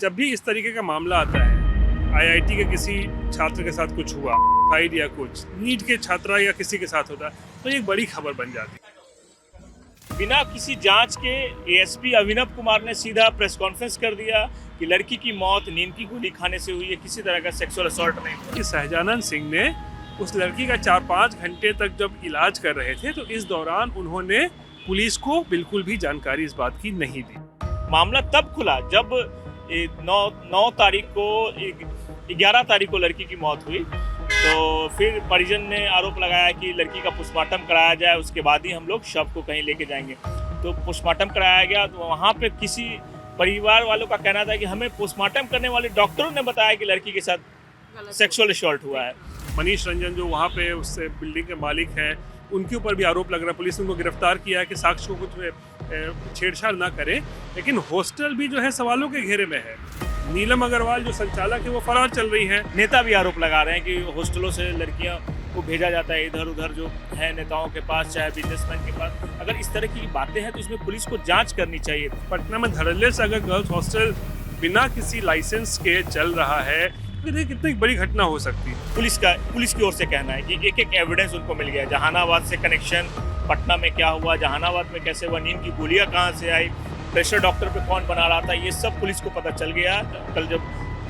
जब भी इस तरीके का मामला आता है, आईआईटी के किसी छात्र के साथ कुछ हुआ, साइड या कुछ नीट के छात्रा या किसी के साथ होता है तो एक बड़ी खबर बन जाती है। बिना किसी जांच के एएसपी अभिनव कुमार ने सीधा प्रेस कॉन्फ्रेंस कर दिया कि लड़की की मौत नींद की गोली खाने से हुई है, किसी तरह का सेक्सुअल असॉल्ट नहीं। कि सहजानंद सिंह ने उस लड़की का 4-5 घंटे तक जब इलाज कर रहे थे तो इस दौरान उन्होंने पुलिस को बिल्कुल भी जानकारी इस बात की नहीं दी। मामला तब खुला जब 9 तारीख को 11 तारीख को लड़की की मौत हुई, तो फिर परिजन ने आरोप लगाया कि लड़की का पोस्टमार्टम कराया जाए, उसके बाद ही हम लोग शव को कहीं लेके जाएंगे। तो पोस्टमार्टम कराया गया, तो वहाँ पे किसी परिवार वालों का कहना था कि हमें पोस्टमार्टम करने वाले डॉक्टरों ने बताया कि लड़की के साथ सेक्सुअल असॉल्ट हुआ है। मनीष रंजन जो वहाँ पे उससे बिल्डिंग के मालिक हैं, उनके ऊपर भी आरोप लग रहा है। पुलिस ने उनको गिरफ्तार किया है कि साक्ष्यों को कुछ छेड़छाड़ ना करे, लेकिन हॉस्टल भी जो है सवालों के घेरे में है। नीलम अग्रवाल जो संचालक है वो फरार चल रही है। नेता भी आरोप लगा रहे हैं कि हॉस्टलों से लड़कियां को भेजा जाता है इधर उधर, जो है नेताओं के पास चाहे बिजनेसमैन के पास। अगर इस तरह की बातें हैं तो इसमें पुलिस को जांच करनी चाहिए। पटना में धड़ल्ले से अगर गर्ल्स हॉस्टल बिना किसी लाइसेंस के चल रहा है तो ये कितनी बड़ी घटना हो सकती है। पुलिस की ओर से कहना है कि एक एविडेंस उनको मिल गया। जहानाबाद से कनेक्शन, पटना में क्या हुआ, जहानाबाद में कैसे हुआ, नींद की गोलियां कहाँ से आई, प्रेशर डॉक्टर पे कौन बना रहा था, ये सब पुलिस को पता चल गया। कल जब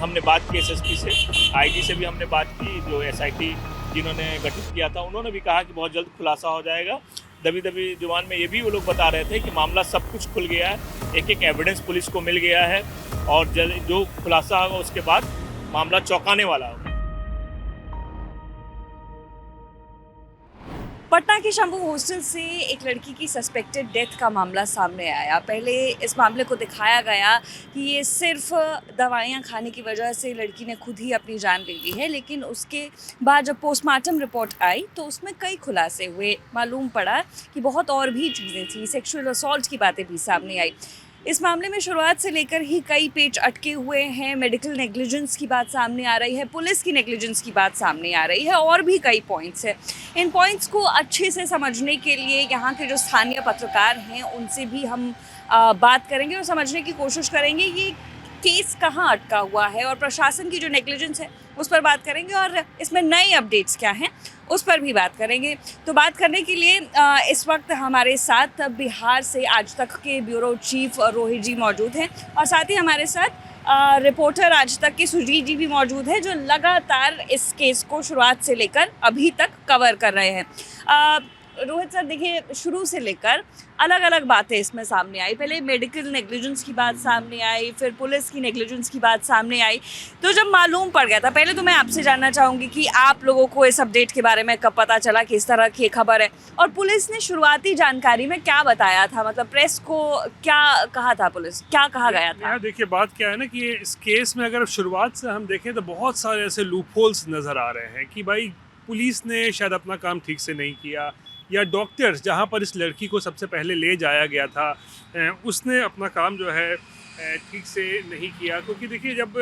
हमने बात की एसएसपी से, आईजी से भी हमने बात की, जो एसआईटी जिन्होंने गठित किया था, उन्होंने भी कहा कि बहुत जल्द खुलासा हो जाएगा। दबी जुबान में ये भी वो लोग बता रहे थे कि मामला सब कुछ खुल गया है, एक एविडेंस पुलिस को मिल गया है और जल्द जो खुलासा होगा उसके बाद मामला चौंकाने वाला होगा। पटना के शंभू हॉस्टल से एक लड़की की सस्पेक्टेड डेथ का मामला सामने आया। पहले इस मामले को दिखाया गया कि ये सिर्फ दवाइयाँ खाने की वजह से लड़की ने खुद ही अपनी जान ले ली है, लेकिन उसके बाद जब पोस्टमार्टम रिपोर्ट आई तो उसमें कई खुलासे हुए। मालूम पड़ा कि बहुत और भी चीज़ें थी, सेक्सुअल असॉल्ट की बातें भी सामने आई। इस मामले में शुरुआत से लेकर ही कई पेच अटके हुए हैं। मेडिकल नेग्लिजेंस की बात सामने आ रही है, पुलिस की नेग्लिजेंस की बात सामने आ रही है और भी कई पॉइंट्स हैं। इन पॉइंट्स को अच्छे से समझने के लिए यहाँ के जो स्थानीय पत्रकार हैं उनसे भी हम बात करेंगे और समझने की कोशिश करेंगे ये केस कहाँ अटका हुआ है और प्रशासन की जो नेग्लिजेंस है उस पर बात करेंगे और इसमें नए अपडेट्स क्या हैं उस पर भी बात करेंगे। तो बात करने के लिए इस वक्त हमारे साथ बिहार से आज तक के ब्यूरो चीफ रोहित जी मौजूद हैं और साथ ही हमारे साथ रिपोर्टर आज तक के सुजीत जी भी मौजूद हैं, जो लगातार इस केस को शुरुआत से लेकर अभी तक कवर कर रहे हैं। रोहित सर, देखिए, शुरू से लेकर अलग अलग बातें इसमें सामने आई। पहले मेडिकल नेग्लिजेंस की बात सामने आई, फिर पुलिस की नेग्लिजेंस की बात सामने आई। तो जब मालूम पड़ गया था, पहले तो मैं आपसे जानना चाहूँगी कि आप लोगों को इस अपडेट के बारे में कब पता चला कि इस तरह की खबर है, और पुलिस ने शुरुआती जानकारी में क्या बताया था, मतलब प्रेस को क्या कहा था, पुलिस क्या कहा गया था? देखिए, बात क्या है ना कि इस केस में अगर शुरुआत से हम देखें तो बहुत सारे ऐसे लूपहोल्स नज़र आ रहे हैं कि भाई पुलिस ने शायद अपना काम ठीक से नहीं किया, या डॉक्टर्स जहाँ पर इस लड़की को सबसे पहले ले जाया गया था उसने अपना काम जो है ठीक से नहीं किया। क्योंकि देखिए, जब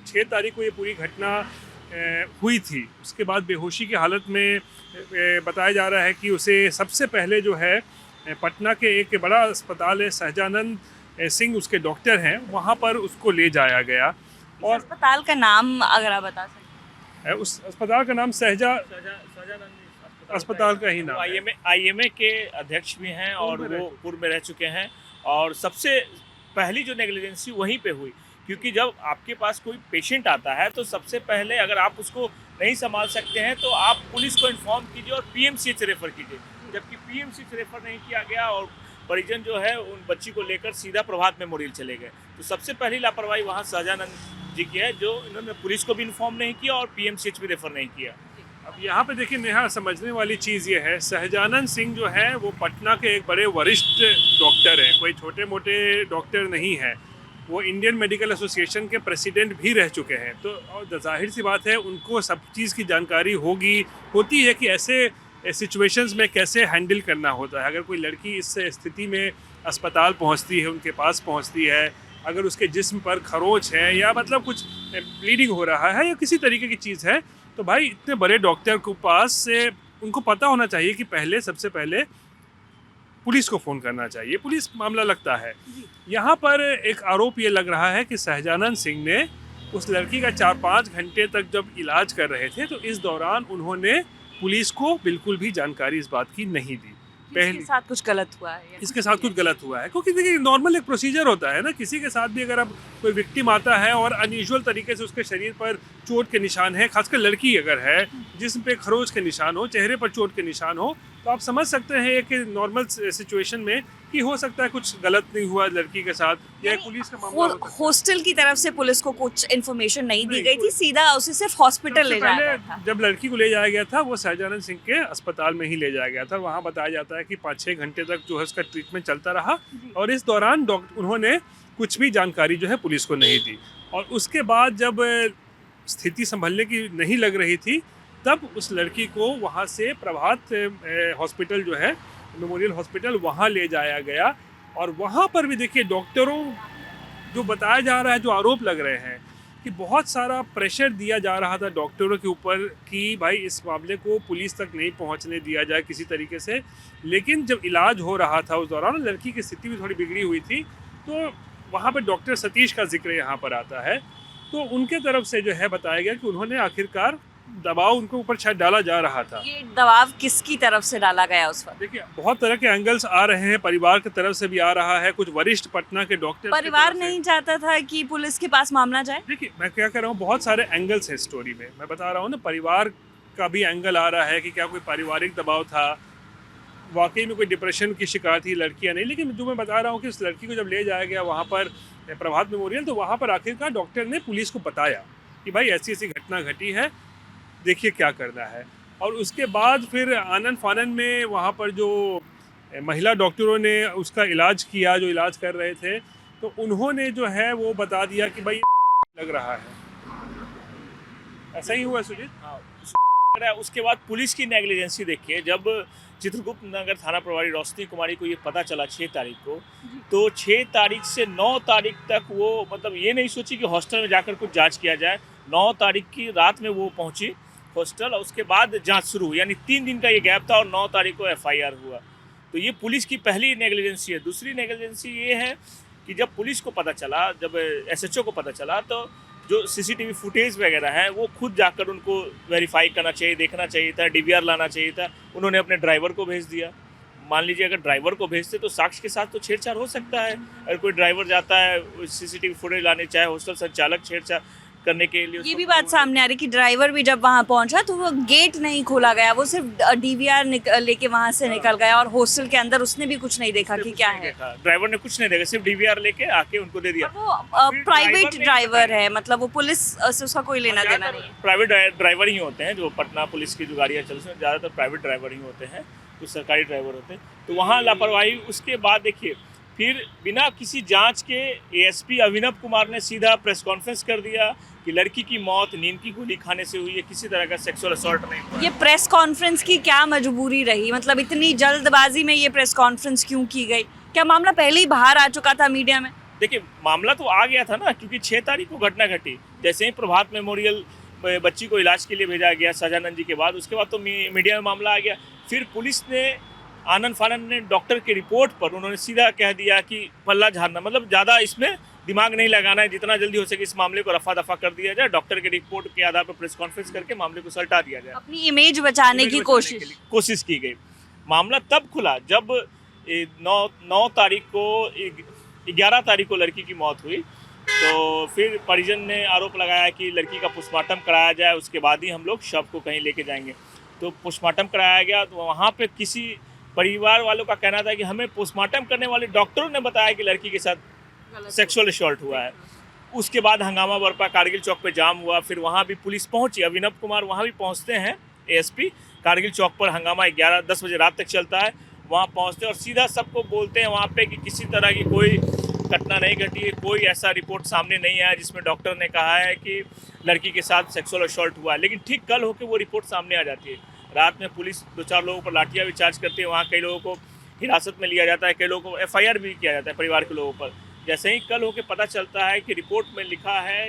6 तारीख को ये पूरी घटना हुई थी, उसके बाद बेहोशी की हालत में बताया जा रहा है कि उसे सबसे पहले जो है पटना के एक बड़ा अस्पताल है, सहजानंद सिंह उसके डॉक्टर हैं, वहाँ पर उसको ले जाया गया। और अस्पताल का नाम अगर आप बता सकते? उस अस्पताल का नाम सहजानंद अस्पताल का ही नाम। आईएमए के अध्यक्ष भी हैं और वो पूर्व में रह चुके हैं। और सबसे पहली जो नेग्लिजेंसी वहीं पे हुई, क्योंकि जब आपके पास कोई पेशेंट आता है तो सबसे पहले अगर आप उसको नहीं संभाल सकते हैं तो आप पुलिस को इन्फॉर्म कीजिए और पीएमसीएच रेफर कीजिए। जबकि पीएमसीएच रेफर नहीं किया गया और परिजन जो है उन बच्ची को लेकर सीधा प्रभात मेमोरियल चले गए। तो सबसे पहली लापरवाही वहाँ सहजानंद जी की है, जो इन्होंने पुलिस को भी इन्फॉर्म नहीं किया और पीएमसीएच भी रेफर नहीं किया। अब यहाँ पे देखिए नेहा, समझने वाली चीज़ ये है, सहजानंद सिंह जो है वो पटना के एक बड़े वरिष्ठ डॉक्टर हैं, कोई छोटे मोटे डॉक्टर नहीं है। वो इंडियन मेडिकल एसोसिएशन के प्रेसिडेंट भी रह चुके हैं। तो जाहिर सी बात है उनको सब चीज़ की जानकारी होती है कि ऐसे सिचुएशंस में कैसे हैंडल करना होता है। अगर कोई लड़की इस स्थिति में अस्पताल पहुँचती है, उनके पास पहुँचती है, अगर उसके जिस्म पर खरोंच है या मतलब कुछ ब्लीडिंग हो रहा है या किसी तरीके की चीज़ है, तो भाई इतने बड़े डॉक्टर के पास से उनको पता होना चाहिए कि सबसे पहले पुलिस को फ़ोन करना चाहिए, पुलिस मामला लगता है। यहाँ पर एक आरोप ये लग रहा है कि सहजानंद सिंह ने उस लड़की का 4-5 घंटे तक जब इलाज कर रहे थे, तो इस दौरान उन्होंने पुलिस को बिल्कुल भी जानकारी इस बात की नहीं दी। इसके साथ कुछ गलत हुआ है, इसके साथ कुछ गलत हुआ है, क्योंकि देखिए नॉर्मल एक प्रोसीजर होता है ना, किसी के साथ भी अगर अब कोई विक्टिम आता है और अनयूजुअल तरीके से उसके शरीर पर चोट के निशान है, खासकर लड़की अगर है जिसम पे खरोच के निशान हो, चेहरे पर चोट के निशान हो, तो आप समझ सकते हैं एक नॉर्मल सिचुएशन में कि हो सकता है कुछ गलत नहीं हुआ लड़की के साथ, या पुलिस का मामला हो सकता है। हॉस्टल की तरफ से पुलिस को कुछ इन्फॉर्मेशन नहीं दी नहीं, गई थी, सीधा उसे सिर्फ हॉस्पिटल ले जाया गया था। जब लड़की को ले जाया गया था वो सहजानंद सिंह के अस्पताल में ही ले जाया गया था। वहाँ बताया जाता है कि 5-6 घंटे तक जो है उसका ट्रीटमेंट चलता रहा और इस दौरान उन्होंने कुछ भी जानकारी जो है पुलिस को नहीं दी। और उसके बाद जब स्थिति संभलने की नहीं लग रही थी, तब उस लड़की को वहाँ से प्रभात हॉस्पिटल जो है, मेमोरियल हॉस्पिटल, वहाँ ले जाया गया। और वहाँ पर भी देखिए डॉक्टरों, जो बताया जा रहा है, जो आरोप लग रहे हैं कि बहुत सारा प्रेशर दिया जा रहा था डॉक्टरों के ऊपर कि भाई इस मामले को पुलिस तक नहीं पहुंचने दिया जाए किसी तरीके से। लेकिन जब इलाज हो रहा था उस दौरान लड़की की स्थिति भी थोड़ी बिगड़ी हुई थी, तो वहाँ पर डॉक्टर सतीश का जिक्र यहाँ पर आता है। तो उनके तरफ से जो है बताया गया कि उन्होंने आखिरकार दबाव उनके ऊपर शायद डाला जा रहा था। ये दबाव किसकी तरफ से डाला गया उस वक्त? देखिए बहुत तरह के एंगल्स आ रहे हैं, परिवार की तरफ से भी आ रहा है, कुछ वरिष्ठ पटना के डॉक्टर। परिवार नहीं चाहता था कि पुलिस के पास मामला जाए? देखिए मैं क्या कर रहा हूँ, बहुत सारे एंगल्स हैं स्टोरी में। मैं बता रहा हूँ ना, परिवार का भी एंगल आ रहा है कि क्या कोई पारिवारिक दबाव था, वाकई में कोई डिप्रेशन की शिकार थी लड़कियाँ नहीं। लेकिन जो मैं बता रहा हूँ कि उस लड़की को जब ले जाया गया वहाँ पर प्रभात मेमोरियल, तो वहाँ पर आखिरकार डॉक्टर ने पुलिस को बताया कि भाई ऐसी ऐसी घटना घटी है, देखिए क्या करना है। और उसके बाद फिर आनन फानन में वहाँ पर जो महिला डॉक्टरों ने उसका इलाज किया, जो इलाज कर रहे थे, तो उन्होंने जो है वो बता दिया कि भाई लग रहा है। ऐसा ही हुआ सुजीत? हाँ, उसके बाद पुलिस की नेग्लिजेंसी देखिए। जब चित्रगुप्त नगर थाना प्रभारी रोशनी कुमारी को ये पता चला 6 तारीख को, तो 6 तारीख से 9 तारीख तक वो मतलब ये नहीं सोची कि हॉस्टल में जाकर कुछ जांच किया जाए। 9 तारीख की रात में वो पहुंची हॉस्टल और उसके बाद जांच शुरू हुई, यानी 3 दिन का ये गैप था और 9 तारीख को FIR हुआ। तो ये पुलिस की पहली नेग्लिजेंसी है। दूसरी नेग्लिजेंसी ये है कि जब पुलिस को पता चला, जब SHO को पता चला, तो जो CCTV फुटेज वगैरह है वो खुद जाकर उनको वेरीफाई करना चाहिए, देखना चाहिए था, DVR लाना चाहिए था। उन्होंने अपने ड्राइवर को भेज दिया। मान लीजिए अगर ड्राइवर को भेजते तो साक्ष्य के साथ तो छेड़छाड़ हो सकता है। अगर कोई ड्राइवर जाता है CCTV फुटेज लाने, चाहे हॉस्टल संचालक छेड़छाड़ करने के लिए, ये भी बात सामने आ रही कि ड्राइवर भी जब वहाँ पहुंचा तो वो गेट नहीं खोला गया, वो सिर्फ DVR लेके वहाँ से निकल गया और हॉस्टल के अंदर उसने भी कुछ नहीं देखा कि क्या है। ड्राइवर ने कुछ नहीं देखा, सिर्फ DVR लेके आके उनको दे दिया। वो प्राइवेट ड्राइवर है, मतलब वो पुलिस से उसका कोई लेना देना नहीं है। प्राइवेट ड्राइवर ही होते हैं जो पटना पुलिस की जो गाड़ियाँ चलती हैं, ज़्यादातर प्राइवेट ड्राइवर ही होते हैं, कुछ सरकारी ड्राइवर होते हैं। तो वहाँ लापरवाही। उसके बाद देखिए फिर बिना किसी जांच के ASP अभिनव कुमार ने सीधा प्रेस कॉन्फ्रेंस कर दिया कि लड़की की मौत नींद की गोली खाने से हुई है, किसी तरह का सेक्सुअल असॉल्ट नहीं हुआ। ये प्रेस कॉन्फ्रेंस की क्या मजबूरी रही? मतलब इतनी जल्दबाजी में ये प्रेस कॉन्फ्रेंस क्यों की गई? क्या मामला पहले ही बाहर आ चुका था मीडिया में? देखिए मामला तो आ गया था ना, क्योंकि 6 तारीख को घटना घटी। जैसे ही प्रभात मेमोरियल बच्ची को इलाज के लिए भेजा गया सहजानंद जी के बाद, उसके बाद तो मीडिया में मामला आ गया। फिर पुलिस ने आनंद फानन ने डॉक्टर की रिपोर्ट पर उन्होंने सीधा कह दिया कि पल्ला झाड़ना, मतलब ज़्यादा इसमें दिमाग नहीं लगाना है, जितना जल्दी हो सके इस मामले को रफा दफा कर दिया जाए। डॉक्टर की रिपोर्ट के आधार पर प्रेस कॉन्फ्रेंस करके मामले को सल्टा दिया जाए, अपनी इमेज बचाने की कोशिश की गई। मामला तब खुला जब 9 तारीख को 11 तारीख को लड़की की मौत हुई। तो फिर परिजन ने आरोप लगाया कि लड़की का पोस्टमार्टम कराया जाए, उसके बाद ही हम लोग शव को कहीं लेके जाएंगे। तो पोस्टमार्टम कराया गया, तो वहाँ पे किसी परिवार वालों का कहना था कि हमें पोस्टमार्टम करने वाले डॉक्टरों ने बताया कि लड़की के साथ सेक्सुअल असॉल्ट हुआ है। उसके बाद हंगामा बरपा, कारगिल चौक पे जाम हुआ। फिर वहाँ भी पुलिस पहुँची, अभिनव कुमार वहाँ भी पहुँचते हैं, ASP। कारगिल चौक पर हंगामा 11-10 बजे रात तक चलता है। वहाँ पहुँचते और सीधा सबको बोलते हैं वहाँ पे कि किसी तरह की कोई घटना नहीं घटी है, कोई ऐसा रिपोर्ट सामने नहीं आया जिसमें डॉक्टर ने कहा है कि लड़की के साथ सेक्सुअल असॉल्ट हुआ है। लेकिन ठीक कल होकर वो रिपोर्ट सामने आ जाती है। रात में पुलिस 2-4 लोगों पर लाठियाँ भी चार्ज करती है, वहाँ कई लोगों को हिरासत में लिया जाता है, कई लोगों को FIR भी किया जाता है परिवार के लोगों पर। जैसे ही कल होकर पता चलता है कि रिपोर्ट में लिखा है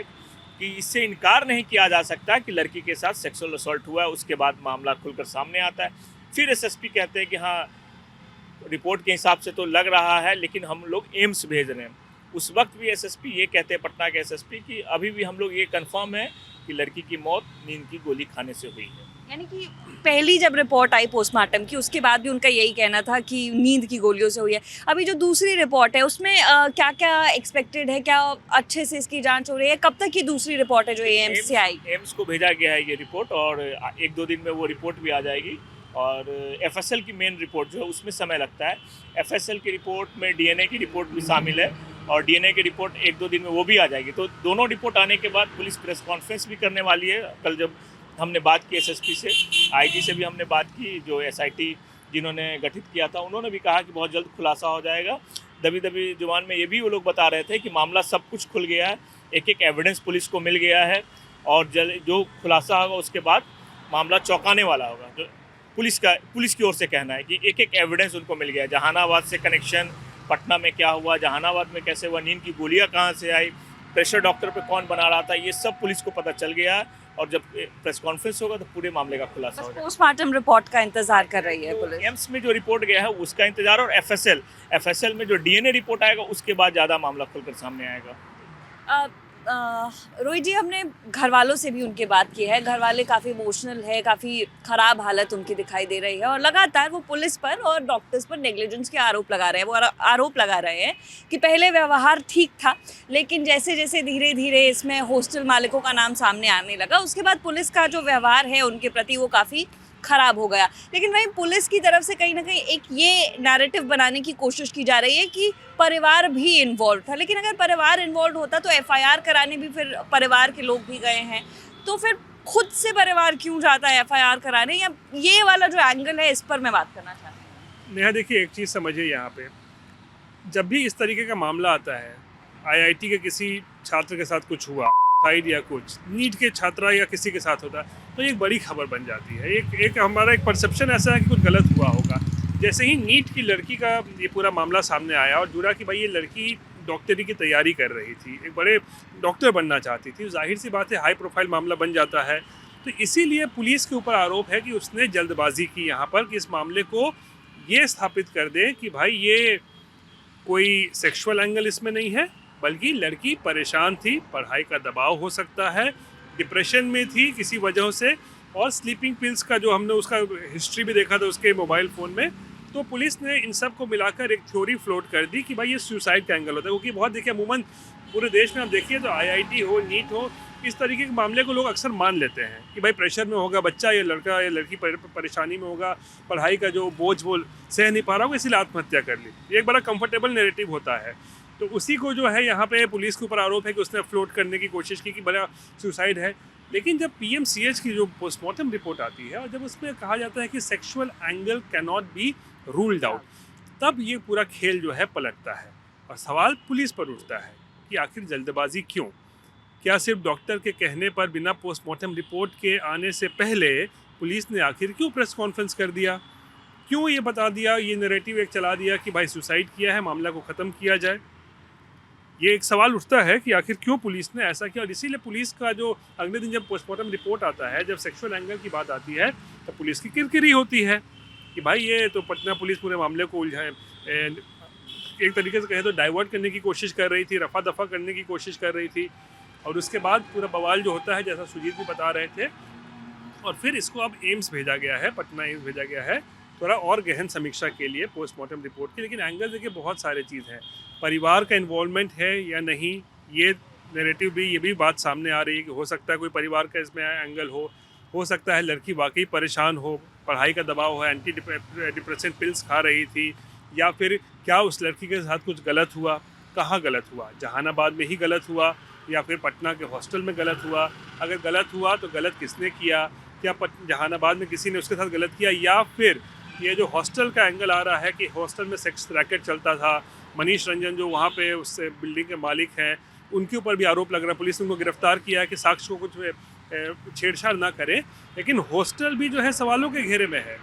कि इससे इनकार नहीं किया जा सकता कि लड़की के साथ सेक्सुअल असॉल्ट हुआ है, उसके बाद मामला खुलकर सामने आता है। फिर SSP कहते हैं कि हाँ रिपोर्ट के हिसाब से तो लग रहा है, लेकिन हम लोग एम्स भेज रहे हैं। उस वक्त भी एसएसपी ये कहते हैं, पटना के एसएसपी, कि अभी भी हम लोग ये कंफर्म है कि लड़की की मौत नींद की गोली खाने से हुई है। यानी कि पहली जब रिपोर्ट आई पोस्टमार्टम की उसके बाद भी उनका यही कहना था कि नींद की गोलियों से हुई है। अभी जो दूसरी रिपोर्ट है उसमें क्या क्या एक्सपेक्टेड है, क्या अच्छे से इसकी जांच हो रही है, कब तक की दूसरी रिपोर्ट है जो एम्स से आई? एम्स को भेजा गया है ये रिपोर्ट, और 1-2 दिन में वो रिपोर्ट भी आ जाएगी। और एफएसएल की मेन रिपोर्ट जो है उसमें समय लगता है। एफएसएल की रिपोर्ट में डीएनए की रिपोर्ट भी शामिल है, और डीएनए की रिपोर्ट 1-2 दिन में वो भी आ जाएगी। तो दोनों रिपोर्ट आने के बाद पुलिस प्रेस कॉन्फ्रेंस भी करने वाली है। कल जब हमने बात की एसएसपी से, आईजी से भी हमने बात की, जो एसआईटी जिन्होंने गठित किया था उन्होंने भी कहा कि बहुत जल्द खुलासा हो जाएगा। दबी दबी जुबान में ये भी वो लोग बता रहे थे कि मामला सब कुछ खुल गया है, एक एक एविडेंस पुलिस को मिल गया है, और जो खुलासा होगा उसके बाद मामला चौंकाने वाला होगा। जो पुलिस की ओर से कहना है कि एक एक एविडेंस उनको मिल गया है। जहानाबाद से कनेक्शन, पटना में क्या हुआ, जहानाबाद में कैसे हुआ, नींद की गोलियां कहाँ से आई, प्रेशर डॉक्टर पे कौन बना रहा था, ये सब पुलिस को पता चल गया है। और जब प्रेस कॉन्फ्रेंस होगा तो पूरे मामले का खुलासा हो जाएगा। पोस्टमार्टम रिपोर्ट का इंतजार कर रही है पुलिस। एम्स में जो रिपोर्ट गया है उसका इंतजार, और एफएसएल में जो डीएनए रिपोर्ट आएगा उसके बाद ज़्यादा मामला खुलकर सामने आएगा। रोहित जी, हमने घर वालों से भी उनकी बात की है। घर वाले काफ़ी इमोशनल है, काफ़ी ख़राब हालत उनकी दिखाई दे रही है, और लगातार वो पुलिस पर और डॉक्टर्स पर नेग्लिजेंस के आरोप लगा रहे हैं। वो आरोप लगा रहे हैं कि पहले व्यवहार ठीक था, लेकिन जैसे जैसे धीरे धीरे इसमें हॉस्टल मालिकों का नाम सामने आने लगा, उसके बाद पुलिस का जो व्यवहार है उनके प्रति वो काफ़ी खराब हो गया। लेकिन वहीं पुलिस की तरफ से कहीं ना कहीं एक ये नैरेटिव बनाने की कोशिश की जा रही है कि परिवार भी इन्वॉल्व था। लेकिन अगर परिवार इन्वॉल्व होता तो एफआईआर कराने भी फिर परिवार के लोग भी गए हैं, तो फिर खुद से परिवार क्यों जाता है एफआईआर कराने? या ये वाला जो एंगल है इस पर मैं बात करना चाहती हूँ। नेहा, देखिए, एक चीज़ समझिए, यहाँ पे जब भी इस तरीके का मामला आता है, आईआईटी के किसी छात्र के साथ कुछ हुआ, साइड या कुछ नीट के छात्रा या किसी के साथ होता है, तो एक बड़ी खबर बन जाती है। एक हमारा एक परसेप्शन ऐसा है कि कुछ गलत हुआ होगा। जैसे ही नीट की लड़की का ये पूरा मामला सामने आया और जुड़ा कि भाई ये लड़की डॉक्टरी की तैयारी कर रही थी, एक बड़े डॉक्टर बनना चाहती थी, जाहिर सी बात है हाई प्रोफाइल मामला बन जाता है। तो इसीलिए पुलिस के ऊपर आरोप है कि उसने जल्दबाजी की यहाँ पर, कि इस मामले को ये स्थापित कर दे कि भाई ये कोई सेक्सुअल एंगल इसमें नहीं है, बल्कि लड़की परेशान थी, पढ़ाई का दबाव हो सकता है, डिप्रेशन में थी किसी वजह से, और स्लीपिंग पिल्स का जो हमने उसका हिस्ट्री भी देखा था उसके मोबाइल फ़ोन में। तो पुलिस ने इन सब को मिलाकर एक थ्योरी फ्लोट कर दी कि भाई ये सुसाइड का एंगल होता है। क्योंकि बहुत देखिए, अमूमन पूरे देश में आप देखिए तो आईआईटी हो, नीट हो, इस तरीके के मामले को लोग अक्सर मान लेते हैं कि भाई प्रेशर में होगा बच्चा, या लड़का या लड़की परेशानी में होगा, पढ़ाई का जो बोझ वो सह नहीं पा रहा होगा, इसलिए आत्महत्या कर ली। ये एक बड़ा कंफर्टेबल नैरेटिव होता है। तो उसी को जो है यहाँ पे पुलिस के ऊपर आरोप है कि उसने फ्लोट करने की कोशिश की कि बड़ा सुसाइड है। लेकिन जब पीएमसीएच की जो पोस्टमार्टम रिपोर्ट आती है और जब उसमें कहा जाता है कि sexual angle can not be ruled out, तब ये पूरा खेल जो है पलटता है और सवाल पुलिस पर उठता है कि आखिर जल्दबाजी क्यों? क्या सिर्फ डॉक्टर के कहने पर, बिना पोस्टमार्टम रिपोर्ट के आने से पहले पुलिस ने आखिर क्यों प्रेस कॉन्फ्रेंस कर दिया? क्यों ये बता दिया, ये नैरेटिव एक चला दिया कि भाई सुसाइड किया है, मामला को ख़त्म किया जाए? ये एक सवाल उठता है कि आखिर क्यों पुलिस ने ऐसा किया। और इसीलिए पुलिस का जो अगले दिन जब पोस्टमार्टम रिपोर्ट आता है, जब सेक्सुअल एंगल की बात आती है, तो पुलिस की किरकिरी होती है कि भाई ये तो पटना पुलिस पूरे मामले को उलझाए, एक तरीके से कहें तो डाइवर्ट करने की कोशिश कर रही थी, रफा दफा करने की कोशिश कर रही थी। और उसके बाद पूरा बवाल जो होता है, जैसा सुजीत भी बता रहे थे, और फिर इसको अब एम्स भेजा गया है, पटना एम्स भेजा गया है थोड़ा और गहन समीक्षा के लिए पोस्टमार्टम रिपोर्ट की। लेकिन एंगल देखिए बहुत सारे चीज़ हैं, परिवार का इन्वॉल्वमेंट है या नहीं, ये नैरेटिव भी, ये भी बात सामने आ रही है कि हो सकता है कोई परिवार का इसमें एंगल हो सकता है लड़की वाकई परेशान हो, पढ़ाई का दबाव हो, एंटी डिप्रेसेंट पिल्स खा रही थी, या फिर क्या उस लड़की के साथ कुछ गलत हुआ, कहाँ गलत हुआ, जहानाबाद में ही गलत हुआ या फिर पटना के हॉस्टल में गलत हुआ? अगर गलत हुआ तो गलत किसने किया? क्या जहानाबाद में किसी ने उसके साथ गलत किया, या फिर ये जो हॉस्टल का एंगल आ रहा है कि हॉस्टल में सेक्स रैकेट चलता था, मनीष रंजन जो वहाँ पे उससे बिल्डिंग के मालिक हैं, उनके ऊपर भी आरोप लग रहा है। पुलिस ने उनको गिरफ्तार किया है कि साक्ष्य को कुछ छेड़छाड़ ना करें। लेकिन हॉस्टल भी जो है सवालों के घेरे में है।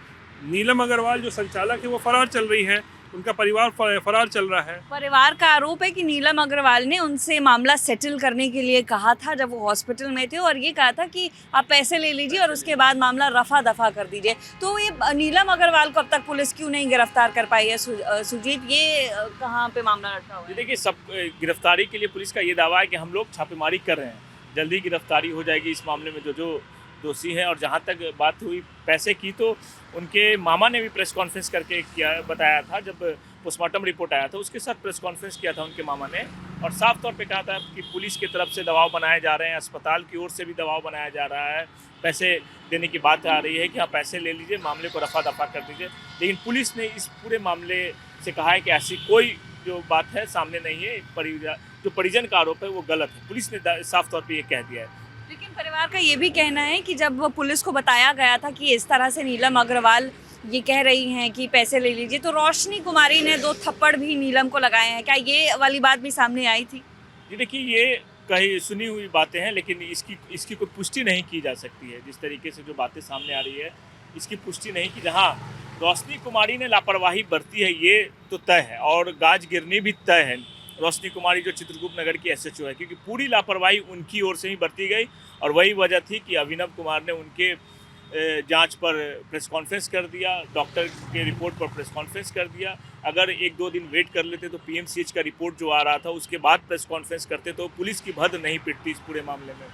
नीलम अग्रवाल जो संचालक है वो फरार चल रही हैं, उनका परिवार फरार चल रहा है। परिवार का आरोप है कि नीलम अग्रवाल ने उनसे मामला सेटल करने के लिए कहा था जब वो हॉस्पिटल में थे, और ये कहा था कि आप पैसे ले लीजिए और उसके बाद मामला रफा दफा कर दीजिए। तो ये नीलम अग्रवाल को अब तक पुलिस क्यों नहीं गिरफ्तार कर पाई है सुजीत, ये कहाँ पे मामला लटका हुआ है? देखिए, सब गिरफ्तारी के लिए पुलिस का ये दावा है कि हम लोग छापेमारी कर रहे हैं, जल्दी गिरफ्तारी हो जाएगी इस मामले में जो दोषी हैं। और जहाँ तक बात हुई पैसे की, तो उनके मामा ने भी प्रेस कॉन्फ्रेंस करके बताया था, जब पोस्टमार्टम रिपोर्ट आया था उसके साथ प्रेस कॉन्फ्रेंस किया था उनके मामा ने, और साफ तौर पे कहा था कि पुलिस की तरफ से दबाव बनाए जा रहे हैं, अस्पताल की ओर से भी दबाव बनाया जा रहा है, पैसे देने की बात आ रही है कि हाँ पैसे ले लीजिए, मामले को रफा दफा कर दीजिए। लेकिन पुलिस ने इस पूरे मामले से कहा है कि ऐसी कोई जो बात है सामने नहीं है, जो परिजन का आरोप है वो गलत है, पुलिस ने साफ तौर पर ये कह दिया है। लेकिन परिवार का ये भी कहना है कि जब पुलिस को बताया गया था कि इस तरह से नीलम अग्रवाल ये कह रही हैं कि पैसे ले लीजिए, तो रोशनी कुमारी ने 2 थप्पड़ भी नीलम को लगाए हैं। क्या ये वाली बात भी सामने आई थी? जी देखिए, ये कहीं सुनी हुई बातें हैं, लेकिन इसकी कोई पुष्टि नहीं की जा सकती है। जिस तरीके से जो बातें सामने आ रही है, इसकी पुष्टि नहीं की। जहाँ रोशनी कुमारी ने लापरवाही बरती है ये तो तय है, और गाज गिरनी भी तय है। रोशनी कुमारी जो चित्रकूट नगर की SHO है, क्योंकि पूरी लापरवाही उनकी ओर से ही बरती गई, और वही वजह थी कि अभिनव कुमार ने उनके जांच पर प्रेस कॉन्फ्रेंस कर दिया, डॉक्टर के रिपोर्ट पर प्रेस कॉन्फ्रेंस कर दिया। अगर 1-2 दिन वेट कर लेते तो PMCH का रिपोर्ट जो आ रहा था उसके बाद प्रेस कॉन्फ्रेंस करते तो पुलिस की भद नहीं पिटती इस पूरे मामले में।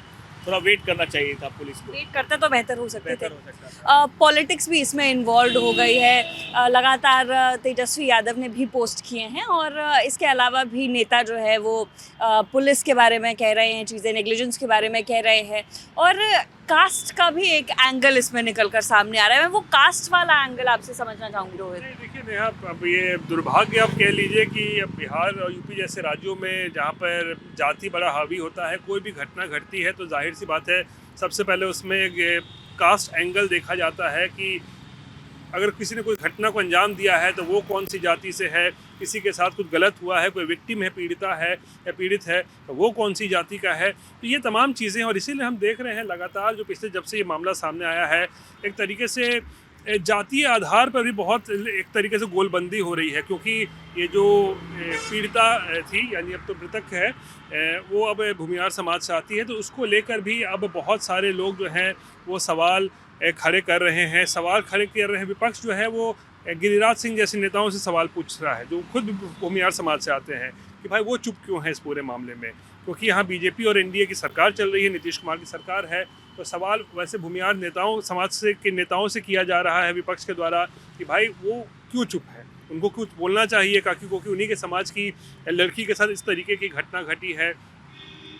थोड़ा वेट करना चाहिए था पुलिस को, वेट करते तो बेहतर हो सकते थे। बेहतर हो सकता था। पॉलिटिक्स भी इसमें इन्वॉल्व हो गई है। लगातार तेजस्वी यादव ने भी पोस्ट किए हैं, और इसके अलावा भी नेता जो है वो पुलिस के बारे में कह रहे हैं चीज़ें, नेग्लिजेंस के बारे में कह रहे हैं, और कास्ट का भी एक एंगल इसमें निकल कर सामने आ रहा है। मैं वो कास्ट वाला एंगल आपसे समझना चाहूँगी रोहित। देखिए नेहा, अब ये दुर्भाग्य आप कह लीजिए कि अब बिहार और यूपी जैसे राज्यों में जहाँ पर जाति बड़ा हावी होता है, कोई भी घटना घटती है तो जाहिर सी बात है सबसे पहले उसमें एक कास्ट एंगल देखा जाता है कि अगर किसी ने कोई घटना को अंजाम दिया है तो वो कौन सी जाति से है, किसी के साथ कुछ गलत हुआ है, कोई विक्टिम है, पीड़िता है या पीड़ित है, तो वो कौन सी जाति का है। तो ये तमाम चीज़ें, और इसीलिए हम देख रहे हैं लगातार जो पिछले जब से ये मामला सामने आया है, एक तरीके से जातीय आधार पर भी बहुत एक तरीके से गोलबंदी हो रही है, क्योंकि ये जो पीड़िता थी यानी अब तो मृतक है, वो अब भूमिहार समाज से आती है, तो उसको लेकर भी अब बहुत सारे लोग जो हैं वो सवाल खड़े कर रहे हैं। सवाल खड़े कर रहे हैं, विपक्ष जो है वो गिरिराज सिंह जैसे नेताओं से सवाल पूछ रहा है जो खुद भूमिहार समाज से आते हैं कि भाई वो चुप क्यों है इस पूरे मामले में, क्योंकि यहाँ बीजेपी और एनडीए की सरकार चल रही है, नीतीश कुमार की सरकार है। तो सवाल वैसे भूमिहार नेताओं समाज से के नेताओं से किया जा रहा है विपक्ष के द्वारा कि भाई वो क्यों चुप है, उनको कुछ बोलना चाहिए, क्योंकि उन्हीं के समाज की लड़की के साथ इस तरीके की घटना घटी है।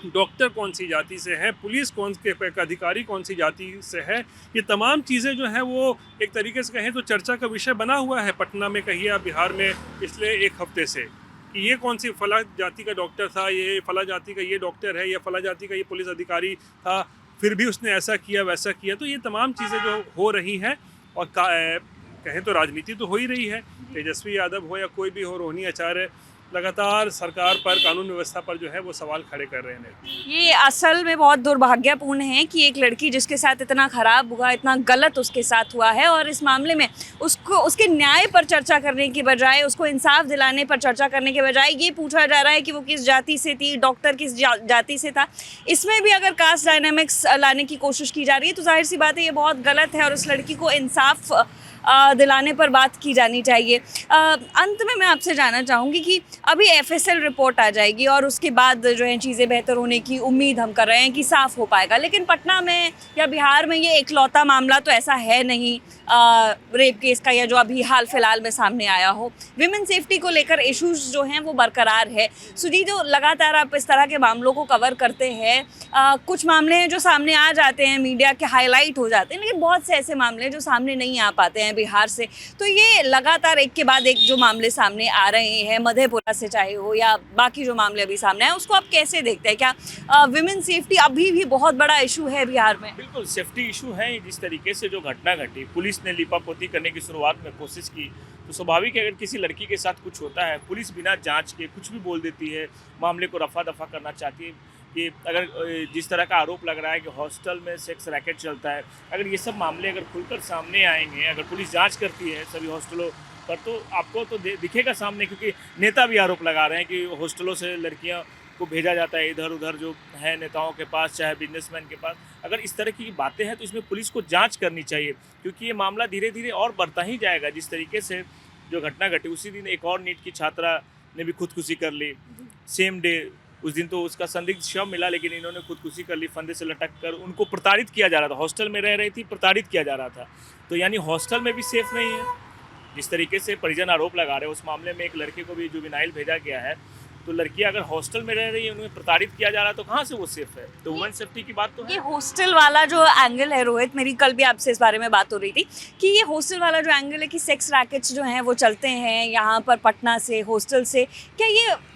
डॉक्टर कौन सी जाति से है, पुलिस कौन के अधिकारी कौन सी जाति से है, ये तमाम चीज़ें जो हैं वो एक तरीके से कहें तो चर्चा का विषय बना हुआ है पटना में, कहिए या बिहार में पिछले 1 हफ्ते से, कि ये कौन सी फला जाति का डॉक्टर था, ये फला जाति का ये डॉक्टर है, या फला जाति का ये पुलिस अधिकारी था, फिर भी उसने ऐसा किया वैसा किया। तो ये तमाम चीज़ें जो हो रही हैं, और कहें तो राजनीति तो हो ही रही है, तेजस्वी यादव हो या कोई भी हो, रोहिणी आचार्य लगातार सरकार पर, कानून व्यवस्था पर जो है वो सवाल खड़े कर रहे हैं। ये असल में बहुत दुर्भाग्यपूर्ण है कि एक लड़की जिसके साथ इतना खराब हुआ, इतना गलत उसके साथ हुआ है, और इस मामले में उसको उसके न्याय पर चर्चा करने की बजाय, उसको इंसाफ दिलाने पर चर्चा करने के बजाय ये पूछा जा रहा है कि वो किस जाति से थी, डॉक्टर किस जाति से था। इसमें भी अगर कास्ट डायनामिक्स लाने की कोशिश की जा रही है तो जाहिर सी बात है ये बहुत गलत है, और उस लड़की को इंसाफ दिलाने पर बात की जानी चाहिए। अंत में मैं आपसे जानना चाहूँगी कि अभी FSL रिपोर्ट आ जाएगी और उसके बाद जो है चीज़ें बेहतर होने की उम्मीद हम कर रहे हैं कि साफ़ हो पाएगा, लेकिन पटना में या बिहार में ये इकलौता मामला तो ऐसा है नहीं रेप केस का, या जो अभी हाल फिलहाल में सामने आया हो। विमेन सेफ्टी को लेकर इश्यूज जो हैं वो बरकरार है। सुजीत, जो लगातार आप इस तरह के मामलों को कवर करते हैं, कुछ मामले हैं जो सामने आ जाते हैं, मीडिया के हाईलाइट हो जाते हैं, लेकिन बहुत से ऐसे मामले हैं जो सामने नहीं आ पाते हैं बिहार से। तो ये लगातार एक के बाद एक जो मामले सामने आ रहे हैं, मधेपुरा से चाहे हो या बाकी जो मामले अभी सामने आए, उसको आप कैसे देखते हैं? क्या विमेन सेफ्टी अभी भी बहुत बड़ा इशू है बिहार में? बिल्कुल सेफ्टी इशू है। जिस तरीके से जो घटना घटी, पुलिस ने लिपापोती करने की शुरुआत में कोशिश की, तो स्वाभाविक है अगर किसी लड़की के साथ कुछ होता है, पुलिस बिना जांच के कुछ भी बोल देती है, मामले को रफा दफा करना चाहती है। कि अगर जिस तरह का आरोप लग रहा है कि हॉस्टल में सेक्स रैकेट चलता है, अगर ये सब मामले अगर खुलकर सामने आएंगे, अगर पुलिस जांच करती है सभी हॉस्टलों पर, तो आपको तो दिखेगा सामने, क्योंकि नेता भी आरोप लगा रहे हैं कि हॉस्टलों से लड़कियां को भेजा जाता है इधर उधर, जो है नेताओं के पास चाहे बिजनेसमैन के पास। अगर इस तरह की बातें हैं तो इसमें पुलिस को जांच करनी चाहिए, क्योंकि ये मामला धीरे धीरे और बढ़ता ही जाएगा। जिस तरीके से जो घटना घटी, उसी दिन एक और नीट की छात्रा ने भी खुदकुशी कर ली, सेम डे। उस दिन तो उसका संदिग्ध शव मिला, लेकिन इन्होंने खुदकुशी कर ली फंदे से लटक कर। उनको प्रताड़ित किया जा रहा था, हॉस्टल में रह रही थी, प्रताड़ित किया जा रहा था। तो यानी हॉस्टल में भी सेफ नहीं है। जिस तरीके से परिजन आरोप लगा रहे हैं, उस मामले में एक लड़के को भी जुवेनाइल भेजा गया है। तो लड़कियां अगर हॉस्टल में रह रही है, उन्हें प्रताड़ित किया जा रहा है, तो कहाँ से वो सेफ है? तो वुमेन सेफ्टी की बात तो ये है। हॉस्टल वाला जो एंगल है रोहित, मेरी कल भी आपसे इस बारे में बात हो रही थी कि ये हॉस्टल वाला जो एंगल है कि सेक्स रैकेट्स जो हैं वो चलते हैं यहाँ पर पटना से, हॉस्टल से। क्या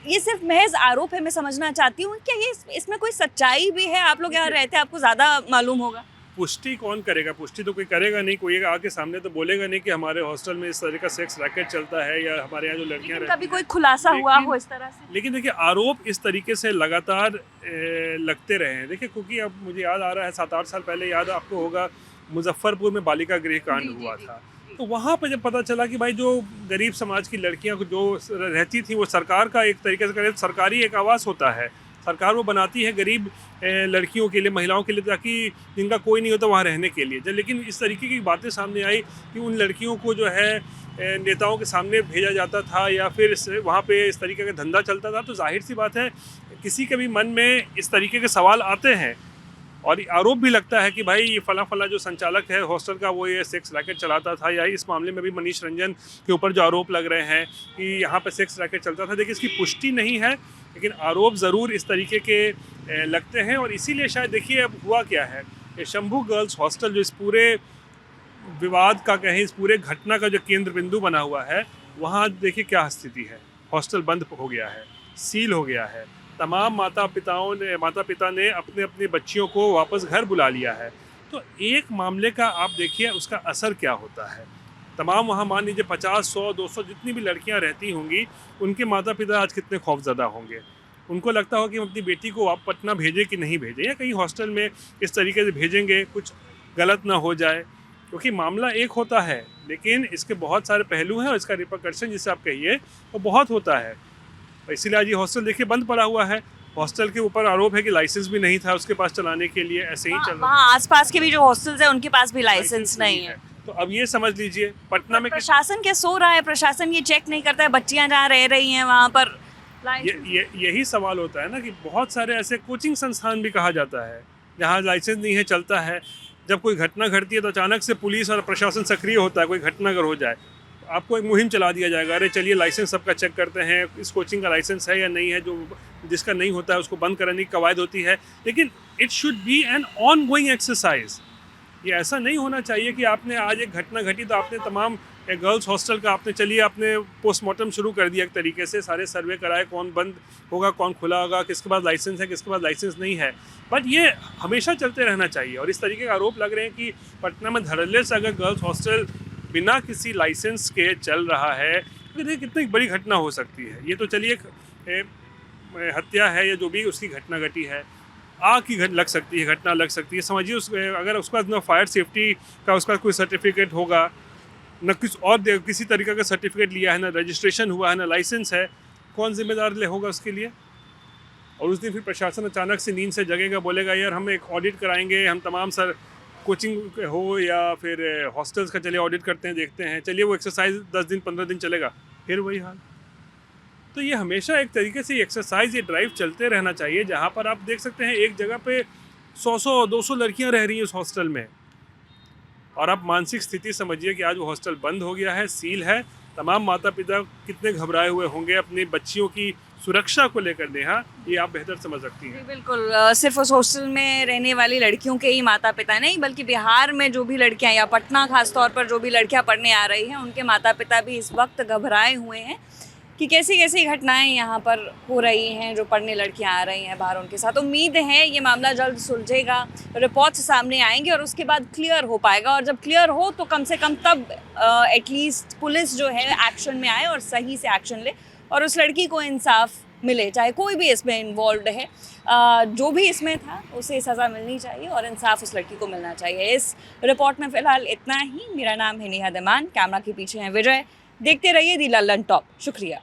ये सिर्फ महज आरोप है? मैं समझना चाहती हूँ क्या ये इसमें कोई सच्चाई भी है? आप लोग यहाँ रहते हैं, आपको ज़्यादा मालूम होगा। पुष्टि कौन करेगा? पुष्टि तो कोई करेगा नहीं, कोई आके सामने तो बोलेगा नहीं कि हमारे हॉस्टल में इस तरह का सेक्स रैकेट चलता है या हमारे यहाँ जो लड़कियां लेकिन कभी रहती कोई खुलासा हुआ लेकिन- हो इस तरह से? लेकिन देखिए, आरोप इस तरीके से लगातार लगते रहे हैं। देखिए, क्योंकि अब मुझे याद आ रहा है 7-8 साल पहले, याद आपको होगा, मुजफ्फरपुर में बालिका गृह कांड जी, जी, हुआ जी, था। जी। तो वहाँ पर जब पता चला कि भाई जो गरीब समाज की लड़कियाँ जो रहती थी, वो सरकार का एक तरीके से करें सरकारी एक आवास होता है, सरकार वो बनाती है गरीब लड़कियों के लिए, महिलाओं के लिए, ताकि जिनका कोई नहीं होता वहाँ रहने के लिए। लेकिन इस तरीके की बातें सामने आई कि उन लड़कियों को जो है नेताओं के सामने भेजा जाता था या फिर वहाँ पे इस तरीके का धंधा चलता था, तो जाहिर सी बात है किसी के भी मन में इस तरीके के सवाल आते हैं और आरोप भी लगता है कि भाई ये फला जो संचालक है हॉस्टल का, वो ये सेक्स रैकेट चलाता था। या इस मामले में भी मनीष रंजन के ऊपर जो आरोप लग रहे हैं कि यहाँ पे सेक्स रैकेट चलता था। देखिए, इसकी पुष्टि नहीं है, लेकिन आरोप ज़रूर इस तरीके के लगते हैं। और इसीलिए शायद देखिए अब हुआ क्या है, ये शंभू गर्ल्स हॉस्टल जो इस पूरे विवाद का कहें, इस पूरे घटना का जो केंद्र बिंदु बना हुआ है, वहाँ देखिए क्या स्थिति है। हॉस्टल बंद हो गया है, सील हो गया है। तमाम माता पिता ने अपने अपने बच्चियों को वापस घर बुला लिया है। तो एक मामले का आप देखिए उसका असर क्या होता है। तमाम वहाँ मान लीजिए 50, 100, 200 जितनी भी लड़कियाँ रहती होंगी, उनके माता पिता आज कितने खौफजदा होंगे। उनको लगता हो कि हम अपनी बेटी को आप पटना भेजें कि नहीं भेजें, या कहीं हॉस्टल में इस तरीके से भेजेंगे कुछ गलत ना हो जाए। क्योंकि मामला एक होता है, लेकिन इसके बहुत सारे पहलू हैं और इसका रिपरकशन जिसे आप कहिए वो बहुत होता है। इसीलिए आज ये हॉस्टल देखिए बंद पड़ा हुआ है। हॉस्टल के ऊपर आरोप है कि लाइसेंस भी नहीं था उसके पास चलाने के लिए, ऐसे ही चल रहा वहाँ आसपास के भी जो हॉस्टल्स हैं उनके पास भी लाइसेंस नहीं है। तो अब ये समझ लीजिए पटना में प्रशासन क्या सो रहा है? प्रशासन ये चेक नहीं करता है बच्चियां जहाँ रह रही हैं वहाँ पर यही सवाल होता है ना कि बहुत सारे ऐसे कोचिंग संस्थान भी कहा जाता है जहाँ लाइसेंस नहीं है, चलता है। जब कोई घटना घटती है तो अचानक से पुलिस और प्रशासन सक्रिय होता है। कोई घटना अगर हो जाए, आपको एक मुहिम चला दिया जाएगा, अरे चलिए लाइसेंस सबका चेक करते हैं, इस कोचिंग का लाइसेंस है या नहीं है। जो जिसका नहीं होता है उसको बंद कराने की कवायद होती है। लेकिन it should be an ongoing exercise. ये ऐसा नहीं होना चाहिए कि आपने आज एक घटना घटी तो आपने तमाम गर्ल्स हॉस्टल का आपने पोस्टमार्टम शुरू कर दिया एक तरीके से, सारे सर्वे कराए, कौन बंद होगा, कौन खुला होगा, किसके पास लाइसेंस है, किसके पास लाइसेंस नहीं है। बट ये हमेशा चलते रहना चाहिए। और इस तरीके का आरोप लग रहे हैं कि पटना में धड़ल्ले से अगर गर्ल्स हॉस्टल बिना किसी लाइसेंस के चल रहा है तो देखिए कितनी बड़ी घटना हो सकती है। ये तो चलिए हत्या है या जो भी उसकी घटना घटी है, आग की लग सकती है, घटना लग सकती है। समझिए अगर उसका न फायर सेफ्टी का उसका कोई सर्टिफिकेट होगा, न किसी तरीके का सर्टिफिकेट लिया है, ना रजिस्ट्रेशन हुआ है, ना लाइसेंस है, कौन जिम्मेदार होगा उसके लिए? और उस दिन फिर प्रशासन अचानक से नींद से जगेगा, बोलेगा यार हम एक ऑडिट कराएंगे, हम तमाम सर कोचिंग हो या फिर हॉस्टल्स का चलिए ऑडिट करते हैं, देखते हैं, चलिए वो एक्सरसाइज 10 दिन 15 दिन चलेगा, फिर वही हाल। तो ये हमेशा एक तरीके से एक्सरसाइज, ये ड्राइव चलते रहना चाहिए, जहाँ पर आप देख सकते हैं एक जगह पे 100-200 लड़कियाँ रह रही हैं उस हॉस्टल में। और आप मानसिक स्थिति समझिए कि आज वो हॉस्टल बंद हो गया है, सील है। तमाम माता पिता कितने घबराए हुए होंगे अपनी बच्चियों की सुरक्षा को लेकर। नेहा, ये आप बेहतर समझ सकती हैं। बिल्कुल, सिर्फ उस हॉस्टल में रहने वाली लड़कियों के ही माता पिता नहीं, बल्कि बिहार में जो भी लड़कियां या पटना खास तौर पर जो भी लड़कियां पढ़ने आ रही हैं, उनके माता पिता भी इस वक्त घबराए हुए हैं कि कैसी कैसी घटनाएं यहाँ पर हो रही हैं। जो पढ़ने लड़कियां आ रही हैं बाहर, उनके साथ उम्मीद है ये मामला जल्द सुलझेगा, रिपोर्ट्स सामने आएंगे और उसके बाद क्लियर हो पाएगा। और जब क्लियर हो तो कम से कम तब एटलीस्ट पुलिस जो है एक्शन में आए और सही से एक्शन ले और उस लड़की को इंसाफ मिले, चाहे कोई भी इसमें इन्वॉल्व है। जो भी इसमें था उसे सज़ा मिलनी चाहिए और इंसाफ उस लड़की को मिलना चाहिए। इस रिपोर्ट में फ़िलहाल इतना ही। मेरा नाम है नेहा दमान, कैमरा के पीछे हैं विजय। देखते रहिए दी लल्लन टॉप। शुक्रिया।